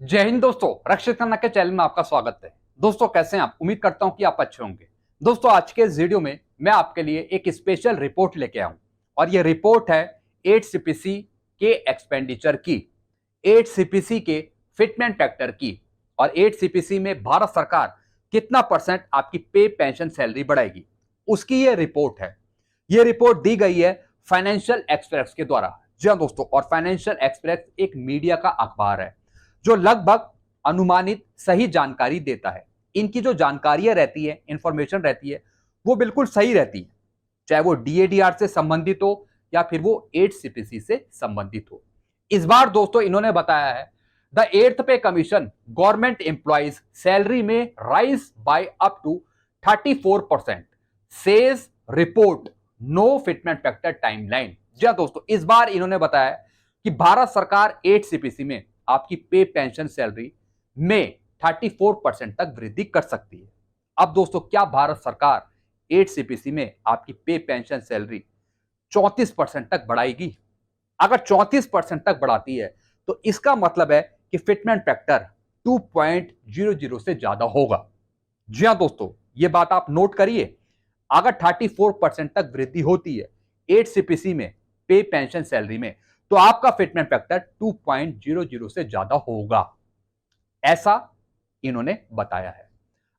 जय हिंद दोस्तों, रक्षित खन्ना के चैनल में आपका स्वागत है। दोस्तों कैसे हैं आप? उम्मीद करता हूं कि आप अच्छे होंगे। दोस्तों आज के इस वीडियो में मैं आपके लिए एक स्पेशल रिपोर्ट लेके आया हूं और ये रिपोर्ट है 8 सीपीसी के एक्सपेंडिचर की, 8 सीपीसी के फिटमेंट फैक्टर की और 8 सीपीसी में भारत सरकार कितना परसेंट आपकी पे पेंशन सैलरी बढ़ाएगी, उसकी ये रिपोर्ट है। ये रिपोर्ट दी गई है फाइनेंशियल एक्सप्रेस के द्वारा। जी हाँ दोस्तों, और फाइनेंशियल एक्सप्रेस एक मीडिया का अखबार है जो लगभग अनुमानित सही जानकारी देता है। इनकी जो जानकारियां रहती है, इंफॉर्मेशन रहती है, वो बिल्कुल सही रहती है, चाहे वो डीएडीआर से संबंधित हो या फिर वो 8 सीपीसी से संबंधित हो। इस बार दोस्तों इन्होंने बताया है the 8th pay commission government employees salary में rise by up to 34% says report, no fitment factor timeline. जी हाँ दोस्तों, इस बार इन्होंने बताया कि भारत सरकार 8 सीपीसी में आपकी पे पेंशन सैलरी में 34% तक वृद्धि कर सकती है। अब दोस्तों क्या भारत सरकार 8 सीपीसी में आपकी पे पेंशन सैलरी 34% तक बढ़ाएगी? अगर 34% तक बढ़ाती है तो इसका मतलब है कि फिटमेंट फैक्टर 2.00 से ज्यादा होगा। जी हाँ दोस्तों, यह बात आप नोट करिए। अगर 34% तक वृद्धि होती है 8 सीपीसी में पे पेंशन सैलरी में, तो आपका फिटमेंट फैक्टर 2.00 से ज्यादा होगा, ऐसा इन्होंने बताया है।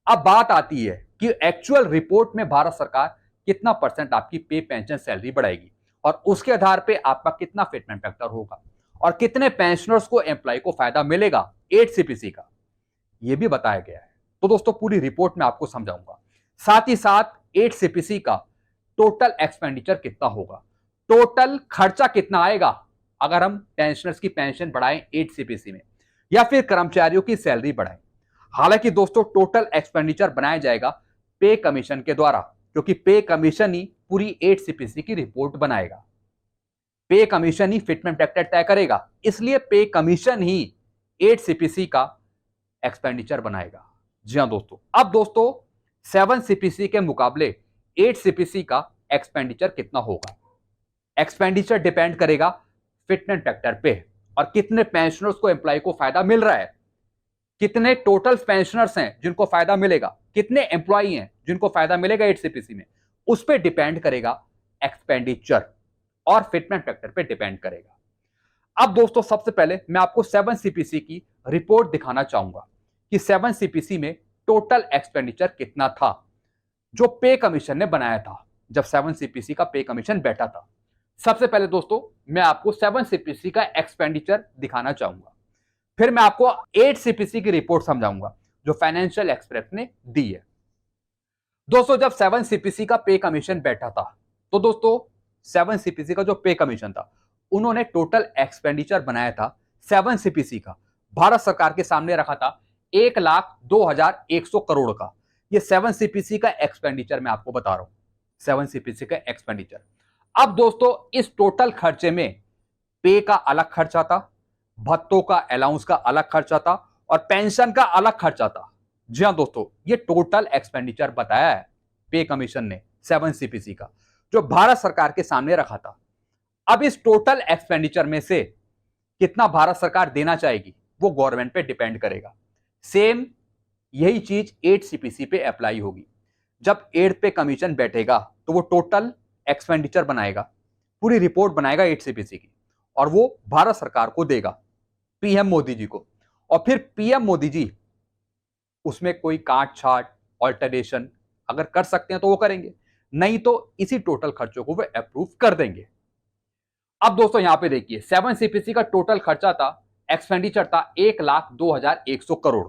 अब बात आती है कि एक्चुअल रिपोर्ट में भारत सरकार कितना परसेंट आपकी पे पेंशन सैलरी बढ़ाएगी और उसके आधार पे आपका कितना फिटमेंट फैक्टर होगा और कितने पेंशनर्स को एम्प्लॉय को फायदा मिलेगा 8 सीपीसी का, यह भी बताया गया है। तो दोस्तों पूरी रिपोर्ट में आपको समझाऊंगा, साथ ही साथ 8 सीपीसी का टोटल एक्सपेंडिचर कितना होगा, टोटल खर्चा कितना आएगा अगर हम पेंशनर्स की पेंशन बढ़ाएं 8 सीपीसी में या फिर कर्मचारियों की सैलरी बढ़ाएं। हालांकि दोस्तों टोटल एक्सपेंडिचर बनाया जाएगा पे कमीशन के द्वारा, क्योंकि पे कमीशन ही पूरी 8 सीपीसी की रिपोर्ट बनाएगा। पे कमीशन ही फिटमेंट फैक्टर तय करेगा, इसलिए पे कमीशन ही 8 सीपीसी का एक्सपेंडिचर बनाएगा। जी हां दोस्तों, अब दोस्तों 7 सीपीसी के मुकाबले 8 सीपीसी का एक्सपेंडिचर कितना होगा? एक्सपेंडिचर डिपेंड करेगा फिटमेंट फैक्टर पे और कितने पेंशनर्स को एम्प्लॉय को फायदा मिल रहा है, कितने टोटल पेंशनर्स हैं जिनको फायदा मिलेगा, कितने एम्प्लॉय हैं जिनको फायदा मिलेगा 8 सीपीसी में, उस पर डिपेंड करेगा एक्सपेंडिचर और फिटमेंट फैक्टर पे डिपेंड करेगा। अब दोस्तों सबसे पहले मैं आपको 7 सीपीसी की रिपोर्ट दिखाना चाहूंगा कि 7 सीपीसी में टोटल एक्सपेंडिचर कितना था जो पे कमीशन ने बनाया था जब 7 सीपीसी का पे कमीशन बैठा था। सबसे पहले दोस्तों मैं आपको 7 सीपीसी का एक्सपेंडिचर दिखाना चाहूंगा, फिर मैं आपको 8 सीपीसी की रिपोर्ट समझाऊंगा जो फाइनेंशियल एक्सप्रेस ने दी है। दोस्तों जब 7 सीपीसी का पे कमीशन बैठा था तो दोस्तों 7 सीपीसी का जो पे कमीशन था उन्होंने टोटल एक्सपेंडिचर बनाया था 7 सीपीसी का, भारत सरकार के सामने रखा था 1,02,100 करोड़ का। ये 7 सीपीसी का एक्सपेंडिचर मैं आपको बता रहा हूं, 7 सीपीसी का एक्सपेंडिचर। अब दोस्तों इस टोटल खर्चे में पे का अलग खर्चा था, भत्तों का अलाउंस का अलग खर्चा था और पेंशन का अलग खर्चा था। जी हां दोस्तों, ये टोटल एक्सपेंडिचर बताया है पे कमीशन ने 7 सीपीसी का जो भारत सरकार के सामने रखा था। अब इस टोटल एक्सपेंडिचर में से कितना भारत सरकार देना चाहेगी वो गवर्नमेंट पे डिपेंड करेगा। सेम यही चीज 8 सीपीसी पे अप्लाई होगी। जब 8 पे कमीशन बैठेगा तो वो टोटल एक्सपेंडिचर बनाएगा, पूरी रिपोर्ट बनाएगा 8 सीपीसी की और वो भारत सरकार को देगा, पीएम मोदी जी को, और फिर पीएम मोदी जी उसमें कोई काट छाट ऑल्टरेशन अगर कर सकते हैं तो वो करेंगे, नहीं तो इसी टोटल खर्चों को वो अप्रूव कर देंगे। अब दोस्तों यहां पे देखिए 7 सीपीसी का टोटल खर्चा था, एक्सपेंडिचर था 1,02,100 करोड़।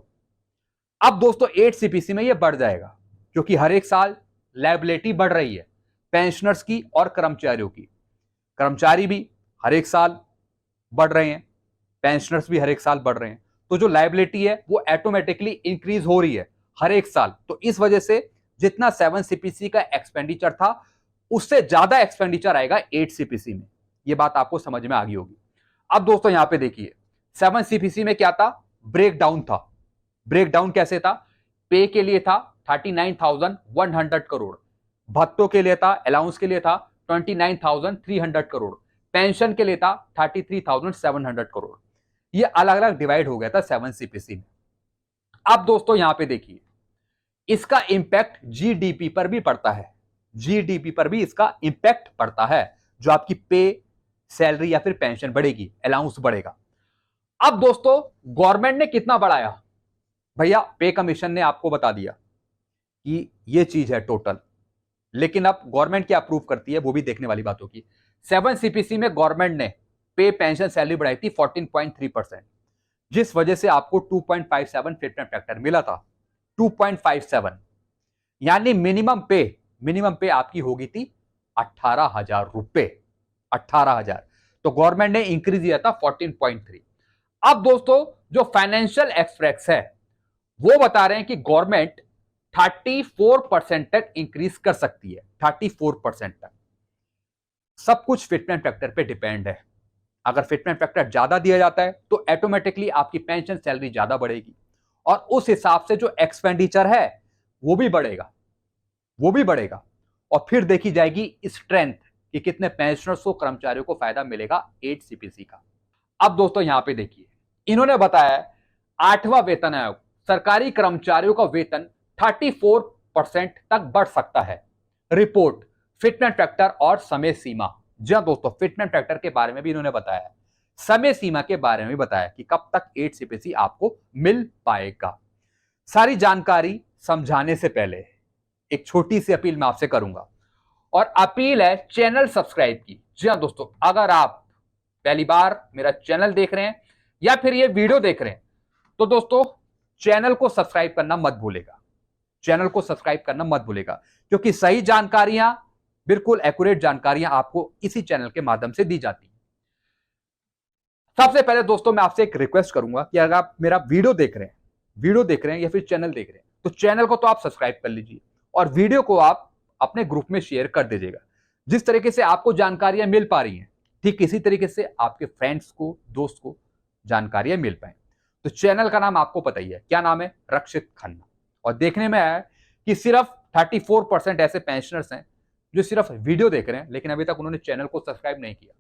अब दोस्तों 8 सीपीसी में ये बढ़ जाएगा क्योंकि हर एक साल लायबिलिटी बढ़ रही है पेंशनर्स की और कर्मचारियों की। कर्मचारी भी हर एक साल बढ़ रहे हैं, पेंशनर्स भी हर एक साल बढ़ रहे हैं, तो जो लायबिलिटी है वो ऑटोमेटिकली इंक्रीज हो रही है हर एक साल। तो इस वजह से जितना 7 सीपीसी का एक्सपेंडिचर था उससे ज्यादा एक्सपेंडिचर आएगा 8 सीपीसी में। ये बात आपको समझ में आ गई होगी। अब दोस्तों यहां पे देखिए 7 सीपीसी में क्या था, ब्रेक डाउन था। ब्रेक डाउन कैसे था? पे के लिए था 39,100 करोड़, भत्तों के लिए था, अलाउंस के लिए था 29,300 करोड़, पेंशन के लिए था 33,700 करोड़, ये अलग अलग डिवाइड हो गया था 7 CPC में। अब दोस्तों यहां पे देखिए, इसका इंपैक्ट जीडीपी पर भी पड़ता है, जीडीपी पर भी इसका इंपैक्ट पड़ता है। जो आपकी पे, सैलरी या फिर पेंशन बढ़ेगी, अलाउंस बढ़ेगा। अब दोस्तों गवर्नमेंट ने कितना बढ़ाया, भैया पे कमीशन ने आपको बता दिया कि ये चीज है टोटल, लेकिन अब गवर्नमेंट क्या अप्रूव करती है वो भी देखने वाली बात होगी। 7 CPC में गवर्नमेंट ने पे, पेंशन, सैलरी बढ़ाई थी 14.3%, जिस वजह से आपको 2.57 फिटमेंट फैक्टर मिला था। 2.57 यानी मिनिमम पे आपकी होगी थी 18,000 रुपए, 18,000। तो गवर्नमेंट ने इंक्रीज दिया था 14.3। अब दोस्तों जो फाइनेंशियल एक्सप्रेस है वो बता रहे हैं कि गवर्नमेंट 34% तक इंक्रीज कर सकती है, 34% तक। सब कुछ फिटमेंट फैक्टर पे डिपेंड है। अगर फिटमेंट फैक्टर ज्यादा दिया जाता है तो ऑटोमेटिकली आपकी पेंशन सैलरी ज्यादा बढ़ेगी, और उस हिसाब से जो एक्सपेंडिचर है वो भी बढ़ेगा, वो भी बढ़ेगा। और फिर देखी जाएगी स्ट्रेंथ कि कितने पेंशनर्स को, कर्मचारियों को फायदा मिलेगा 8 CPC का। अब दोस्तों यहां पे देखिए, इन्होंने बताया 8वां वेतन आयोग, सरकारी कर्मचारियों का वेतन 34% तक बढ़ सकता है। रिपोर्ट, फिटमेंट फैक्टर और समय सीमा। जी हां दोस्तों, फिटमेंट फैक्टर के बारे में भी इन्होंने बताया, समय सीमा के बारे में भी बताया कि कब तक 8 CPC आपको मिल पाएगा। सारी जानकारी समझाने से पहले एक छोटी सी अपील मैं आपसे करूंगा, और अपील है चैनल सब्सक्राइब की। जी हां दोस्तों, अगर आप पहली बार मेरा चैनल देख रहे हैं या फिर ये वीडियो देख रहे हैं तो दोस्तों चैनल को सब्सक्राइब करना मत भूलेगा, चैनल को सब्सक्राइब करना मत भूलेगा, क्योंकि सही जानकारियां, बिल्कुल एक्यूरेट जानकारियां आपको इसी चैनल के माध्यम से दी जाती हैं। सबसे पहले दोस्तों मैं आपसे एक रिक्वेस्ट करूंगा कि अगर आप मेरा वीडियो देख रहे हैं या फिर चैनल देख रहे हैं तो चैनल को तो आप सब्सक्राइब कर लीजिए, और वीडियो को आप अपने ग्रुप में शेयर कर दीजिएगा। जिस तरीके से आपको जानकारियां मिल पा रही हैं, ठीक इसी तरीके से आपके फ्रेंड्स को, दोस्त को जानकारियां मिल पाए। तो चैनल का नाम आपको पता ही है, क्या नाम है, रक्षित खन्ना। और देखने में आया कि सिर्फ 34% ऐसे पेंशनर्स हैं जो सिर्फ वीडियो देख रहे हैं, लेकिन अभी तक उन्होंने चैनल को सब्सक्राइब नहीं किया।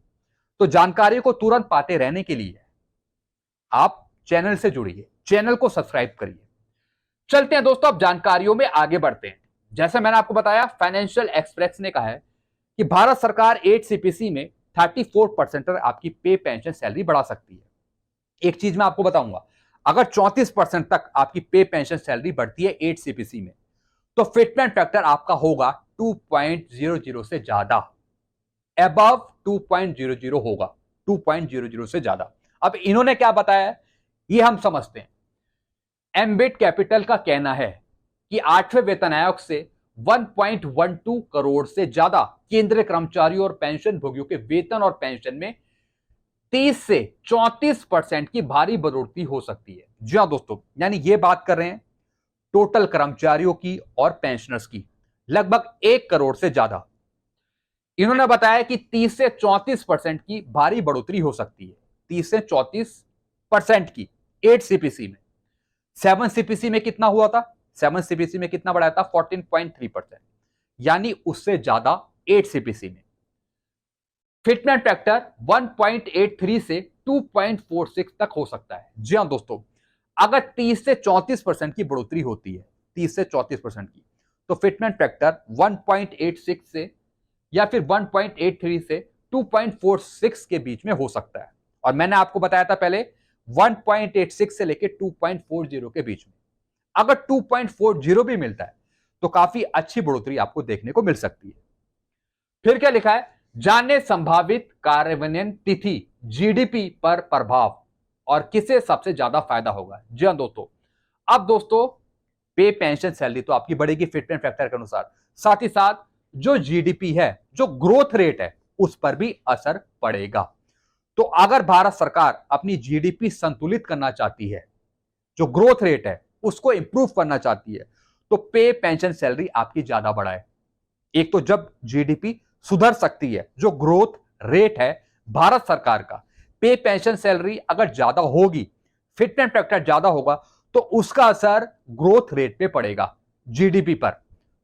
तो जानकारी को तुरंत पाते रहने के लिए आप चैनल से जुड़िए, चैनल को सब्सक्राइब करिए। चलते हैं दोस्तों, अब जानकारियों में आगे बढ़ते हैं। जैसे मैंने आपको बताया, फाइनेंशियल एक्सप्रेस ने कहा है कि भारत सरकार 8 CPC में 34% तक आपकी पे, पेंशन, सैलरी बढ़ा सकती है। एक चीज मैं आपको बताऊंगा, अगर 34% तक आपकी पे, पेंशन, सैलरी बढ़ती है 8 CPC में, तो फिटमेंट फैक्टर आपका होगा 2.00 से ज्यादा, अबव 2.00 होगा, 2.00 से ज्यादा। अब इन्होंने क्या बताया ये हम समझते हैं। एम्बिट कैपिटल का कहना है कि 8वें वेतन आयोग से 1.12 करोड़ से ज्यादा केंद्रीय कर्मचारियों और पेंशन भोगियों के वेतन और पेंशन में 30 से 34% की भारी बढ़ोतरी हो सकती है। जी हां दोस्तों, यानी ये बात कर रहे हैं टोटल कर्मचारियों की और पेंशनर्स की, लगभग 1 करोड़ से ज्यादा। इन्होंने बताया कि 30 से 34% की भारी बढ़ोतरी हो सकती है, 30 से 34% की 8 CPC में। 7 CPC में कितना हुआ था, 7 CPC में कितना बढ़ाया था, 14.3%, यानी उससे ज्यादा 8 CPC में। फिटमेंट फैक्टर 1.83 से 2.46 तक हो सकता है। जी हां दोस्तों, अगर 30 से 34% की बढ़ोतरी होती है, 30 से 34% की, तो फिटमेंट फैक्टर 1.86 से या फिर 1.83 से 2.46 के बीच में हो सकता है। और मैंने आपको बताया था पहले 1.86 से लेके 2.40 के बीच में। अगर 2.40 भी मिलता है तो काफी अच्छी बढ़ोतरी आपको देखने को मिल सकती है। फिर क्या लिखा है, जाने संभावित कार्यान्वयन तिथि जीडीपी पर प्रभाव और किसे सबसे ज्यादा फायदा होगा। जी हां दोस्तों, अब दोस्तों पे, पेंशन, सैलरी तो आपकी बढ़ेगी फिटमेंट फैक्टर के अनुसार, साथ ही साथ जो जीडीपी है, जो ग्रोथ रेट है, उस पर भी असर पड़ेगा। तो अगर भारत सरकार अपनी जीडीपी संतुलित करना चाहती है, जो ग्रोथ रेट है उसको इंप्रूव करना चाहती है, तो पे, पेंशन, सैलरी आपकी ज्यादा बढ़ाए। एक तो जब जीडीपी सुधर सकती है, जो ग्रोथ रेट है भारत सरकार का, पे, पेंशन, सैलरी अगर ज्यादा होगी, फिटमेंट फैक्टर ज्यादा होगा, तो उसका असर ग्रोथ रेट पे पड़ेगा, जीडीपी पर।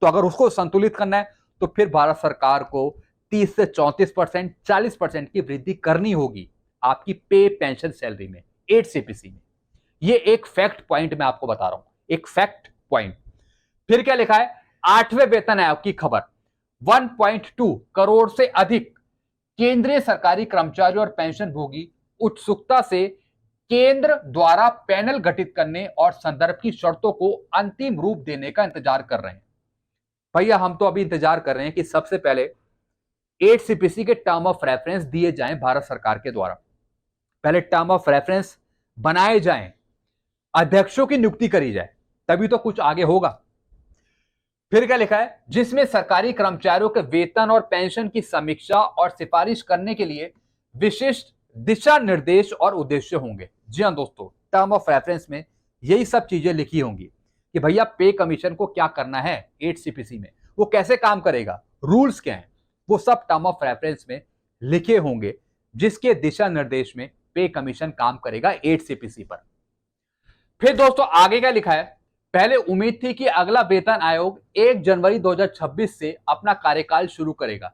तो अगर उसको संतुलित करना है तो फिर भारत सरकार को 30 से 34%, 40% की वृद्धि करनी होगी आपकी पे, पेंशन, सैलरी में 8 सीपीसी में। ये एक फैक्ट पॉइंट मैं आपको बता रहा हूं, एक फैक्ट पॉइंट। फिर क्या लिखा है, 8वें वेतन आयोग की खबर, 1.2 करोड़ से अधिक केंद्रीय सरकारी कर्मचारी और पेंशन भोगी उत्सुकता से केंद्र द्वारा पैनल गठित करने और संदर्भ की शर्तों को अंतिम रूप देने का इंतजार कर रहे हैं। भैया हम तो अभी इंतजार कर रहे हैं कि सबसे पहले 8 सीपीसी के टर्म ऑफ रेफरेंस दिए जाएं भारत सरकार के द्वारा, पहले टर्म ऑफ रेफरेंस बनाए जाएं, अध्यक्षों की नियुक्ति करी जाए, तभी तो कुछ आगे होगा। फिर क्या लिखा है, जिसमें सरकारी कर्मचारियों के वेतन और पेंशन की समीक्षा और सिफारिश करने के लिए विशिष्ट दिशा निर्देश और उद्देश्य होंगे। जी हां दोस्तों, टर्म ऑफ रेफरेंस में यही सब चीजें लिखी होंगी कि भैया पे कमीशन को क्या करना है 8 सीपीसी में, वो कैसे काम करेगा, रूल्स क्या हैं, वो सब टर्म ऑफ रेफरेंस में लिखे होंगे, जिसके दिशा निर्देश में पे कमीशन काम करेगा 8 सीपीसी पर। फिर दोस्तों आगे क्या लिखा है, पहले उम्मीद थी कि अगला वेतन आयोग 1 जनवरी 2026 से अपना कार्यकाल शुरू करेगा,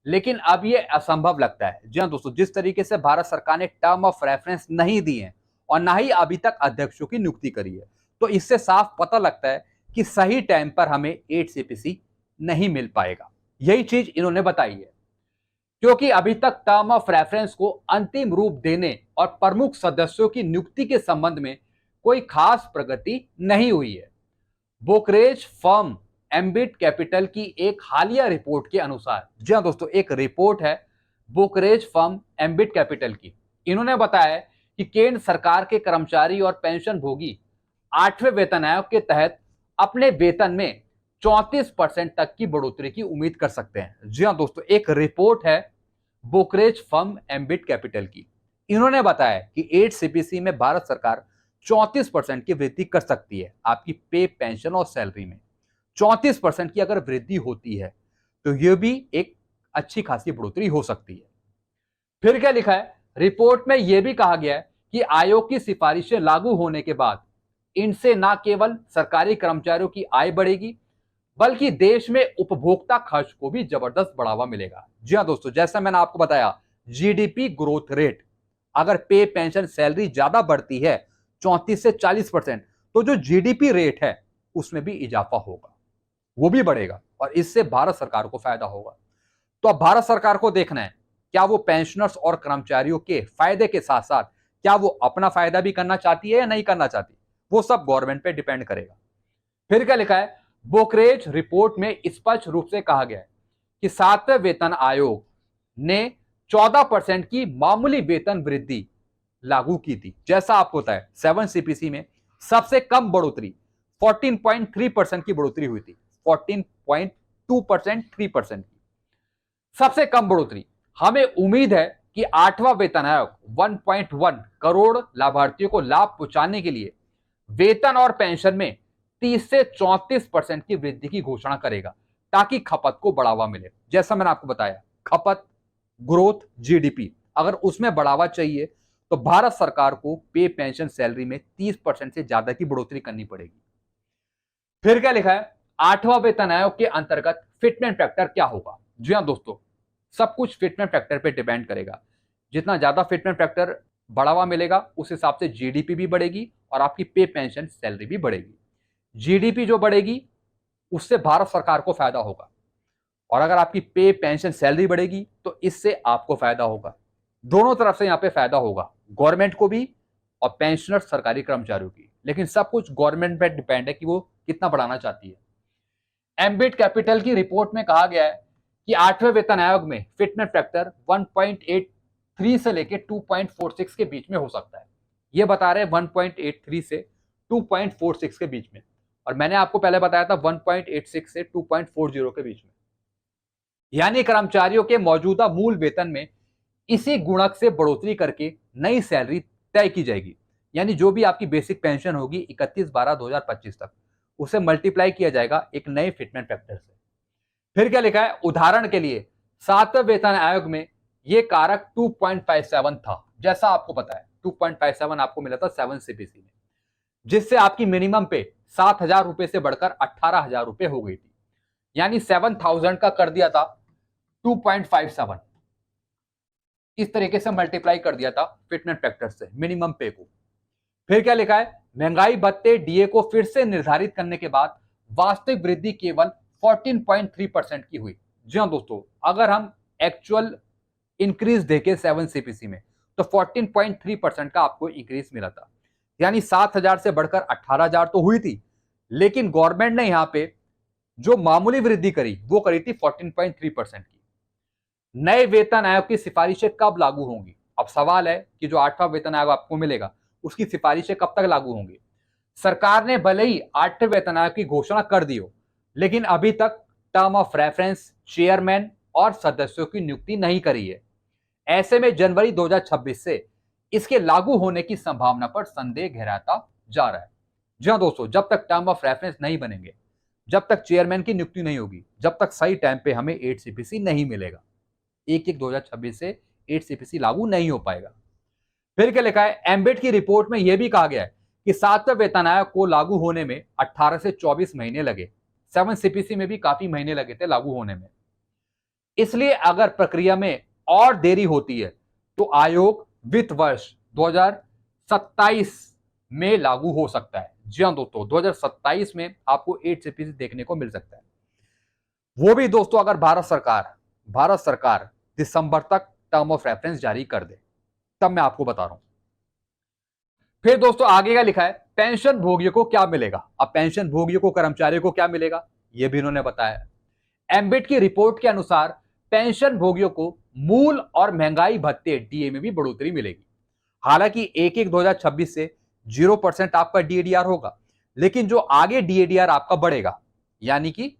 लेकिन अब यह असंभव लगता है। जी हां दोस्तों, जिस तरीके से भारत सरकार ने टर्म ऑफ रेफरेंस नहीं दी है और ना ही अभी तक अध्यक्षों की नियुक्ति करी है, तो इससे साफ पता लगता है कि सही टाइम पर हमें 8 सीपीसी नहीं मिल पाएगा। यही चीज इन्होंने बताई है, क्योंकि अभी तक टर्म ऑफ रेफरेंस को अंतिम रूप देने और प्रमुख सदस्यों की नियुक्ति के संबंध में कोई खास प्रगति नहीं हुई है। ब्रोकरेज फर्म एम्बिट कैपिटल की एक हालिया रिपोर्ट के अनुसार, जी हां दोस्तों, एक रिपोर्ट है ब्रोकरेज फर्म एम्बिट कैपिटल की, इन्होंने बताया कि केंद्र सरकार के कर्मचारी और पेंशन भोगी 8वें वेतन आयोग के तहत अपने वेतन में 34% तक की बढ़ोतरी की उम्मीद कर सकते हैं। जी हां दोस्तों, एक रिपोर्ट है ब्रोकरेज फर्म एम्बिट कैपिटल की, इन्होंने बताया कि 8 सीपीसी में भारत सरकार 34% की वृद्धि कर सकती है आपकी पे, पेंशन और सैलरी में। 34% की अगर वृद्धि होती है तो यह भी एक अच्छी खासी बढ़ोतरी हो सकती है। फिर क्या लिखा है, रिपोर्ट में यह भी कहा गया है कि आयोग की सिफारिशें लागू होने के बाद इनसे न केवल सरकारी कर्मचारियों की आय बढ़ेगी, बल्कि देश में उपभोक्ता खर्च को भी जबरदस्त बढ़ावा मिलेगा। जी हां दोस्तों, जैसा मैंने आपको बताया, जीडीपी ग्रोथ रेट, अगर पे, पेंशन, सैलरी ज्यादा बढ़ती है 34 से 40%, तो जो जीडीपी रेट है उसमें भी इजाफा होगा, वो भी बढ़ेगा और इससे भारत सरकार को फायदा होगा। तो अब भारत सरकार को देखना है, क्या वो पेंशनर्स और कर्मचारियों के फायदे के साथ साथ क्या वो अपना फायदा भी करना चाहती है या नहीं करना चाहती, वो सब गवर्नमेंट पे डिपेंड करेगा। फिर क्या लिखा है, ब्रोकरेज रिपोर्ट में स्पष्ट रूप से कहा गया है कि 7वें वेतन आयोग ने 14% की मामूली वेतन वृद्धि लागू की थी। जैसा आपको पता है 7 सीपीसी में सबसे कम बढ़ोतरी 14.3% की बढ़ोतरी हुई थी, 14.2% 3% की सबसे कम बढ़ोतरी। हमें उम्मीद है कि 8वां वेतन आयोग 1.1 करोड़ लाभार्थियों को लाभ पहुंचाने के लिए वेतन और पेंशन में 30 से 34% की वृद्धि की घोषणा करेगा, ताकि खपत को बढ़ावा मिले। जैसा मैंने आपको बताया, खपत, ग्रोथ, जीडीपी, अगर उसमें बढ़ावा चाहिए तो भारत सरकार को पे, पेंशन, सैलरी में 30% से ज्यादा की बढ़ोतरी करनी पड़ेगी। फिर क्या लिखा है, 8वां वेतन आयोग के अंतर्गत फिटमेंट फैक्टर क्या होगा। जी हां दोस्तों, सब कुछ फिटमेंट फैक्टर पे डिपेंड करेगा। जितना ज्यादा फिटमेंट फैक्टर बढ़ावा मिलेगा उस हिसाब से जीडीपी भी बढ़ेगी और आपकी पे, पेंशन, सैलरी भी बढ़ेगी। जीडीपी जो बढ़ेगी उससे भारत सरकार को फायदा होगा, और अगर आपकी पे, पेंशन, सैलरी बढ़ेगी तो इससे आपको फायदा होगा। दोनों तरफ से यहां पे फायदा होगा, गवर्नमेंट को भी और पेंशनर सरकारी कर्मचारियों की। लेकिन सब कुछ गवर्नमेंट पे डिपेंड है कि वो कितना बढ़ाना चाहती है। एम्बिट कैपिटल की रिपोर्ट में कहा गया है कि 8वें वेतन आयोग में फिटमेंट फैक्टर 1.83 से लेकर 2.46 के बीच में हो सकता है। ये बता रहे हैं 1.83 से 2.46 के बीच में, और मैंने आपको पहले बताया था 1.86 से 2.40 के बीच में। यानी कर्मचारियों के मौजूदा मूल वेतन में इसी गुणक से बढ़ोतरी करके नई सैलरी तय की जाएगी। यानी जो भी आपकी बेसिक पेंशन होगी 31/12/2025 तक, उसे मल्टीप्लाई किया जाएगा एक नए फिटमेंट फैक्टर से। फिर क्या लिखा है, उदाहरण के लिए 7वें वेतन आयोग में यह कारक 2.57 था। जैसा आपको पता है 2.57 आपको मिला था 7 सीपीसी में, जिससे आपकी मिनिमम पे 7,000 रुपए से बढ़कर 18,000 रुपए हो गई थी। यानी 7,000 का कर दिया था 2.57, इस तरीके से मल्टीप्लाई कर दिया था फिटमेंट फैक्टर से मिनिमम पे को। फिर क्या लिखा है, महंगाई भत्ते डीए को फिर से निर्धारित करने के बाद वास्तविक वृद्धि केवल 14.3% की हुई। जी हाँ दोस्तों, अगर हम एक्चुअल इंक्रीज देखें 7 सीपीसी में तो 14.3% का आपको इंक्रीज मिला था, यानी 7,000 से बढ़कर 18,000 तो हुई थी, लेकिन गवर्नमेंट ने यहां पे जो मामूली वृद्धि करी वो करी थी 14.3% की। नए वेतन आयोग की सिफारिशें कब लागू होंगी? अब सवाल है कि जो 8वां वेतन आयोग आपको मिलेगा उसकी सिफारिशें कब तक लागू होंगी? सरकार ने भले ही 8वें वेतन आयोग की घोषणा कर दी हो, लेकिन अभी तक टर्म ऑफ रेफरेंस, चेयरमैन और सदस्यों की नियुक्ति नहीं करी है। ऐसे में जनवरी 2026 से इसके लागू होने की संभावना पर संदेह गहराता जा रहा है। जी हाँ दोस्तों, जब तक टर्म ऑफ रेफरेंस नहीं बनेंगे, जब तक चेयरमैन की नियुक्ति नहीं होगी, जब तक सही टाइम पे हमें 8 सीपीसी नहीं मिलेगा, 1/1/2026 से 8 सीपीसी लागू नहीं हो पाएगा। फिर क्या लिखा है, एम्बेड की रिपोर्ट में यह भी कहा गया है कि 7वें वेतन आयोग को लागू होने में 18 से 24 महीने लगे। 7 सीपीसी में भी काफी महीने लगे थे लागू होने में। इसलिए अगर प्रक्रिया में और देरी होती है तो आयोग वित्त वर्ष 2027 में लागू हो सकता है। जी हाँ दोस्तों, 2027 में आपको 8 सीपीसी देखने को मिल सकता है। वो भी दोस्तों अगर भारत सरकार दिसंबर तक टर्म ऑफ रेफरेंस जारी कर दे, तब मैं आपको बता रहा हूं। फिर दोस्तों आगे का लिखा है, पेंशन भोगियों को क्या मिलेगा? अब पेंशन भोगियों को, कर्मचारियों को क्या मिलेगा, यह भी इन्होंने बताया। एम्बिट की रिपोर्ट के अनुसार पेंशन भोगियों को मूल और महंगाई भत्ते डीए में भी बढ़ोतरी मिलेगी। हालांकि 1/1/2026 से 0% आपका डीएडीआर होगा, लेकिन जो आगे डीएडीआर आपका बढ़ेगा, यानी कि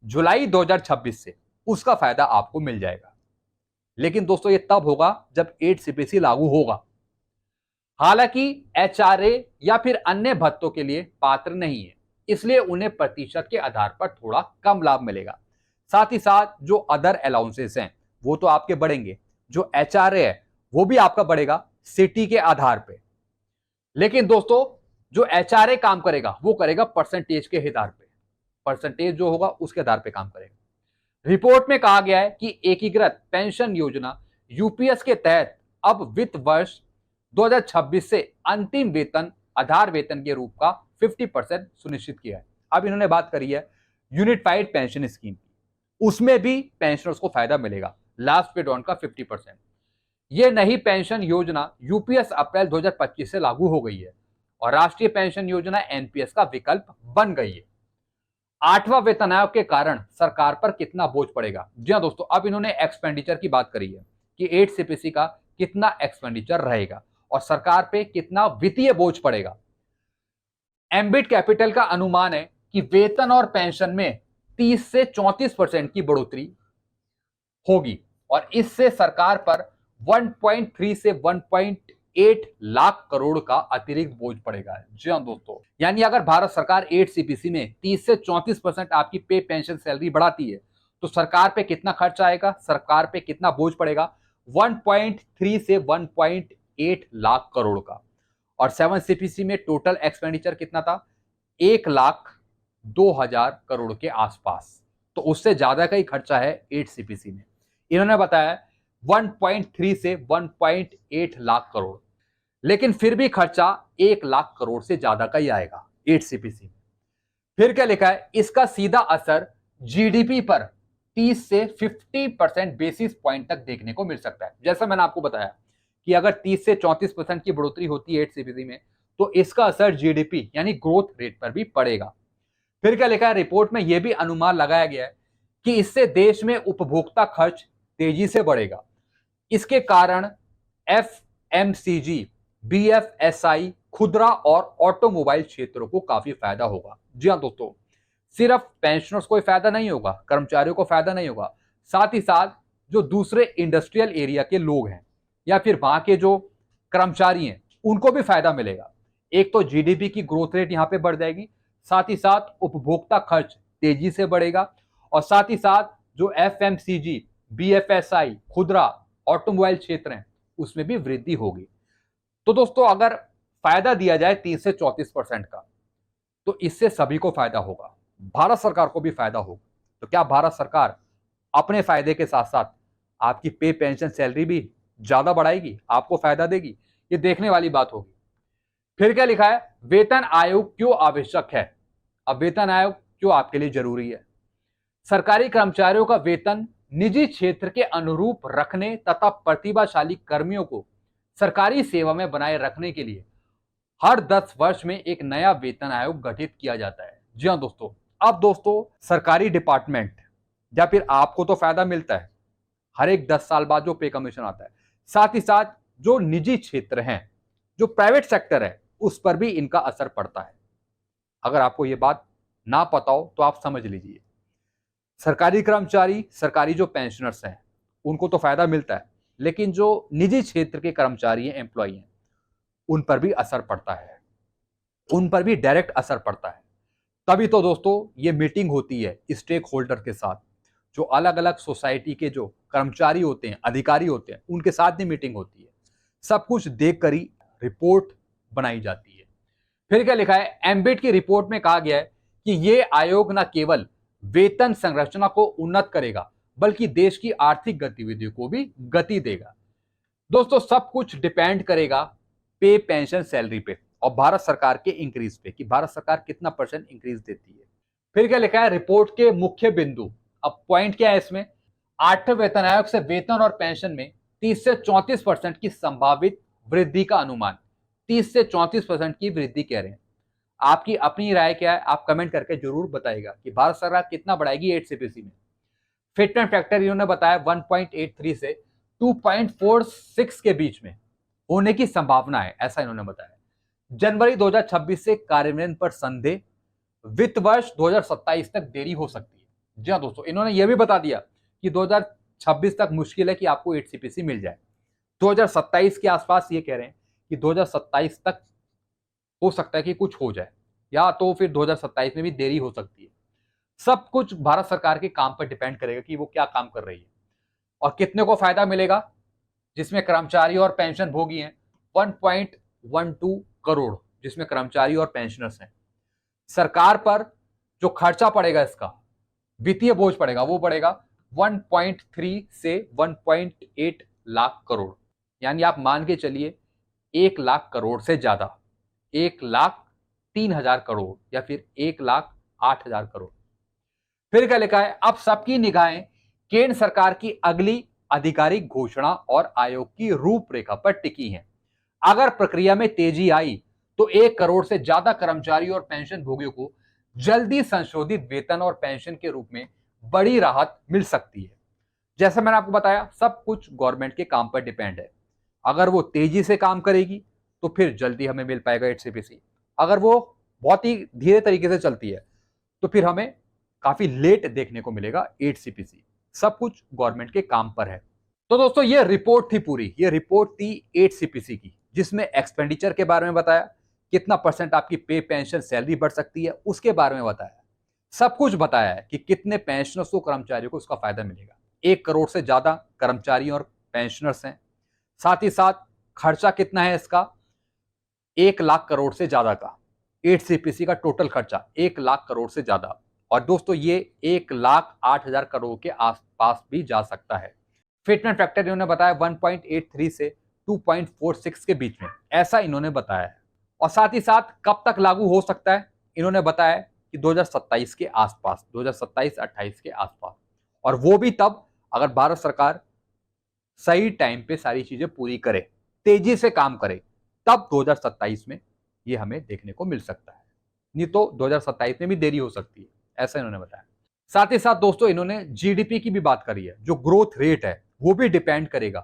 जुलाई 2026 से उसका फायदा आपको मिल जाएगा। लेकिन दोस्तों ये तब होगा जब 8 सीपीसी लागू होगा। हालांकि एचआरए या फिर अन्य भत्तों के लिए पात्र नहीं है, इसलिए उन्हें प्रतिशत के आधार पर थोड़ा कम लाभ मिलेगा। साथ ही साथ जो अदर अलाउंसेस हैं वो तो आपके बढ़ेंगे, जो एचआरए है वो भी आपका बढ़ेगा सिटी के आधार पे। लेकिन दोस्तों जो एचआरए काम करेगा वो करेगा परसेंटेज के आधार पे, परसेंटेज जो होगा उसके आधार पे काम करेगा। रिपोर्ट में कहा गया है कि एकीकृत पेंशन योजना यूपीएस के तहत अब वित्त वर्ष 2026 से अंतिम वेतन आधार वेतन के रूप का 50% सुनिश्चित किया है। अब इन्होंने बात करी है यूनिफाइड पेंशन स्कीम की, उसमें भी पेंशनर्स को फायदा मिलेगा, लास्ट पेड ऑन का 50%। यह नई पेंशन योजना यूपीएस अप्रैल 2025 से लागू हो गई है और राष्ट्रीय पेंशन योजना एनपीएस का विकल्प बन गई है। 8वां वेतन आयोग के कारण सरकार पर कितना बोझ पड़ेगा? जी हाँ दोस्तों, अब इन्होंने एक्सपेंडिचर की बात करी है कि 8 सीपीसी का कितना एक्सपेंडिचर रहेगा और सरकार पे कितना वित्तीय बोझ पड़ेगा। एम्बिट कैपिटल का अनुमान है कि वेतन और पेंशन में 30 से 34% की बढ़ोतरी होगी और इससे सरकार पर 1.3 से 1.8 लाख करोड़ का अतिरिक्त बोझ पड़ेगा। जी हाँ दोस्तों, यानी अगर भारत सरकार 8 सीपीसी में 30 से 34% आपकी पे पेंशन सैलरी बढ़ाती है तो सरकार पे कितना खर्च आएगा, सरकार पे कितना बोझ पड़ेगा? 1.3 से 1.8 लाख करोड़ का। और 7 सीपीसी में टोटल एक्सपेंडिचर कितना था? 1,02,000 करोड़ के आसपास। तो उससे ज्यादा का ही खर्चा है 8 सीपीसी में। इन्होंने बताया 1.3 से 1.8 लाख करोड़, लेकिन फिर भी खर्चा 1 लाख करोड़ से ज्यादा का ही आएगा 8 सीपीसी में। फिर क्या लिखा है, इसका सीधा असर जीडीपी पर 30 से 50% बेसिस पॉइंट तक देखने को मिल सकता है। जैसा मैंने आपको बताया कि अगर 30 से 34% की बढ़ोतरी होती है 8 सीपीसी में तो इसका असर जीडीपी यानी ग्रोथ रेट पर भी पड़ेगा। फिर क्या लिखा है, रिपोर्ट में यह भी अनुमान लगाया गया है कि इससे देश में उपभोक्ता खर्च तेजी से बढ़ेगा। इसके कारण एफएमसीजी, बीएफएसआई, खुदरा और ऑटोमोबाइल क्षेत्रों को काफी फायदा होगा। जी हाँ दोस्तों, सिर्फ पेंशनर्स को फायदा नहीं होगा, कर्मचारियों को फायदा नहीं होगा, साथ ही साथ जो दूसरे इंडस्ट्रियल एरिया के लोग हैं या फिर वहां के जो कर्मचारी हैं उनको भी फायदा मिलेगा। एक तो जीडीपी की ग्रोथ रेट यहां पे बढ़ जाएगी, साथ ही साथ उपभोक्ता खर्च तेजी से बढ़ेगा और साथ ही साथ जो एफएमसीजी, बीएफएसआई, खुदरा, ऑटोमोबाइल क्षेत्र हैं उसमें भी वृद्धि होगी। तो दोस्तों अगर फायदा दिया जाए 30 से 34% का तो इससे सभी को फायदा होगा, भारत सरकार को भी फायदा होगा। तो क्या भारत सरकार अपने फायदे के साथ साथ आपकी पे पेंशन सैलरी भी ज्यादा बढ़ाएगी, आपको फायदा देगी? ये देखने वाली बात होगी। फिर क्या लिखा है, वेतन आयोग क्यों आवश्यक है। अब वेतन आयोग क्यों आपके लिए जरूरी है। सरकारी कर्मचारियों का वेतन निजी क्षेत्र के अनुरूप रखने तथा प्रतिभाशाली कर्मियों को सरकारी सेवा में बनाए रखने के लिए हर 10 वर्ष में एक नया वेतन आयोग गठित किया जाता है। जी हाँ दोस्तों, अब दोस्तों सरकारी डिपार्टमेंट या फिर आपको तो फायदा मिलता है हर एक 10 साल बाद जो पे कमीशन आता है, साथ ही साथ जो निजी क्षेत्र हैं, जो प्राइवेट सेक्टर है, उस पर भी इनका असर पड़ता है। अगर आपको यह बात ना पता हो तो आप समझ लीजिए। सरकारी कर्मचारी, सरकारी जो पेंशनर्स हैं, उनको तो फायदा मिलता है, लेकिन जो निजी क्षेत्र के कर्मचारी हैं, एम्प्लॉई हैं, उन पर भी असर पड़ता है, उन पर भी डायरेक्ट असर पड़ता है। तभी तो दोस्तों ये मीटिंग होती है स्टेक होल्डर के साथ, जो अलग अलग सोसाइटी के जो कर्मचारी होते हैं, अधिकारी होते हैं, उनके साथ भी मीटिंग होती है। सब कुछ देख कर ही रिपोर्ट बनाई जाती है। फिर क्या लिखा है, एम्बिट की रिपोर्ट में कहा गया है कि ये आयोग न केवल वेतन संरचना को उन्नत करेगा बल्कि देश की आर्थिक गतिविधियों को भी गति देगा। दोस्तों सब कुछ डिपेंड करेगा पे, पेंशन, सैलरी पे और भारत सरकार के इंक्रीज पे कि भारत सरकार कितना परसेंट इंक्रीज देती है। फिर क्या लिखा है, रिपोर्ट के मुख्य बिंदु। अब पॉइंट क्या है इसमें, 8वें वेतन आयोग से वेतन और पेंशन में 30 से 34% की संभावित वृद्धि का अनुमान। 30 से 34% की वृद्धि कह रहे हैं। आपकी अपनी राय क्या है, आप कमेंट करके जरूर बताइएगा कि भारत सरकार कितना बढ़ाएगी 8 सीपीसी में। फिटमेंट फैक्टर इन्होंने बताया 1.83 से 2.46 के बीच में होने की संभावना है, ऐसा इन्होंने बताया। जनवरी 2026 से कार्यान्वयन पर संदेह, वित्त वर्ष 2027 तक देरी हो सकती है। जी हाँ दोस्तों, इन्होंने यह भी बता दिया कि 2026 तक मुश्किल है कि आपको 8 सीपीसी मिल जाए। 2027 के आसपास ये कह रहे हैं कि 2027 तक हो सकता है कि कुछ हो जाए, या तो फिर 2027 में भी देरी हो सकती है। सब कुछ भारत सरकार के काम पर डिपेंड करेगा कि वो क्या काम कर रही है और कितने को फायदा मिलेगा। जिसमें कर्मचारी और पेंशन भोगी हैं 1.12 करोड़, जिसमें कर्मचारी और पेंशनर्स हैं। सरकार पर जो खर्चा पड़ेगा, इसका वित्तीय बोझ पड़ेगा, वो पड़ेगा 1.3 से 1.8 लाख करोड़। यानी आप मान के चलिए 1 लाख करोड़ से ज्यादा, 1,03,000 करोड़ या फिर 1,08,000 करोड़। फिर क्या लिखा है, अब सबकी निगाहें केंद्र सरकार की अगली आधिकारिक घोषणा और आयोग की रूपरेखा पर टिकी हैं। अगर प्रक्रिया में तेजी आई तो 1 करोड़ से ज्यादा कर्मचारी और पेंशन भोगियों को जल्दी संशोधित वेतन और पेंशन के रूप में बड़ी राहत मिल सकती है। जैसा मैंने आपको बताया, सब कुछ गवर्नमेंट के काम पर डिपेंड है। अगर वो तेजी से काम करेगी तो फिर जल्दी हमें मिल पाएगा 8 सीपीसी। अगर वो बहुत ही धीरे तरीके से चलती है तो फिर हमें काफी लेट देखने को मिलेगा 8 सीपीसी। सब कुछ गवर्नमेंट के काम पर है। तो दोस्तों ये रिपोर्ट थी पूरी, ये रिपोर्ट थी 8 सीपीसी की, जिसमें एक्सपेंडिचर के बारे में बताया, कितना परसेंट आपकी पे, पेंशन, सैलरी बढ़ सकती है उसके बारे में बताया, सब कुछ बताया है कि कितने पेंशनर्स को, कर्मचारियों को इसका फायदा मिलेगा। 1 करोड़ से ज्यादा कर्मचारी और पेंशनर्स हैं। साथ ही साथ खर्चा कितना है इसका, 1 लाख करोड़ से ज्यादा का। 8 सीपीसी का टोटल खर्चा 1 लाख करोड़ से ज्यादा। और दोस्तों ये 1,08,000 करोड़ के आसपास भी जा सकता है। फिटमेंट फैक्टर इन्होंने बताया 1.83 से 2.46 के बीच में, ऐसा इन्होंने बताया है। और साथ ही साथ कब तक लागू हो सकता है, इन्होंने बताया कि 2027 के आसपास, 2027-28 के आसपास। और वो भी तब अगर भारत सरकार सही टाइम पे सारी चीजें पूरी करे, तेजी से काम करे, तब 2027 में ये हमें देखने को मिल सकता है। नहीं तो 2027 में भी देरी हो सकती है, ऐसा इन्होंने बताया। साथ ही साथ दोस्तों इन्होंने जीडीपी की भी बात करी है। जो ग्रोथ रेट है वो भी डिपेंड करेगा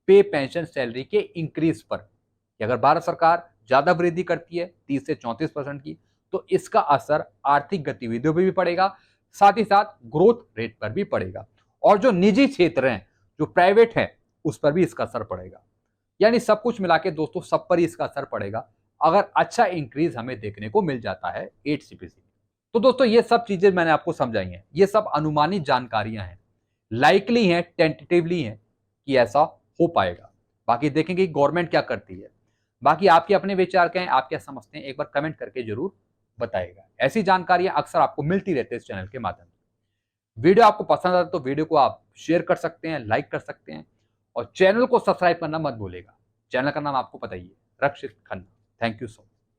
पे, पेंशन, सैलरी के इंक्रीज पर। कि अगर भारत सरकार ज्यादा वृद्धि करती है 30 से 34% की, तो इसका असर आर्थिक गतिविधियों पर भी पड़ेगा, साथ ही साथ ग्रोथ रेट पर भी पड़ेगा। और जो निजी क्षेत्र हैं, जो प्राइवेट है, उस पर भी इसका असर पड़ेगा। यानी सब कुछ मिला के दोस्तों सब पर ही इसका असर पड़ेगा अगर अच्छा इंक्रीज हमें देखने को मिल जाता है 8 सीपीसी। तो दोस्तों ये सब चीजें मैंने आपको समझाई हैं, ये सब अनुमानित जानकारियां हैं, लाइकली हैं, टेंटेटिवली हैं कि ऐसा हो पाएगा। बाकी देखेंगे गवर्नमेंट क्या करती है। बाकी आपके अपने विचार क्या हैं, आप क्या समझते हैं, एक बार कमेंट करके जरूर बताइएगा। ऐसी जानकारियां अक्सर आपको मिलती रहती है इस चैनल के माध्यम से। वीडियो आपको पसंद आता तो वीडियो को आप शेयर कर सकते हैं, लाइक कर सकते हैं, और चैनल को सब्सक्राइब करना मत भूलेगा। चैनल का नाम आपको पता ही है, Rakshit Khanna. Thank you so much.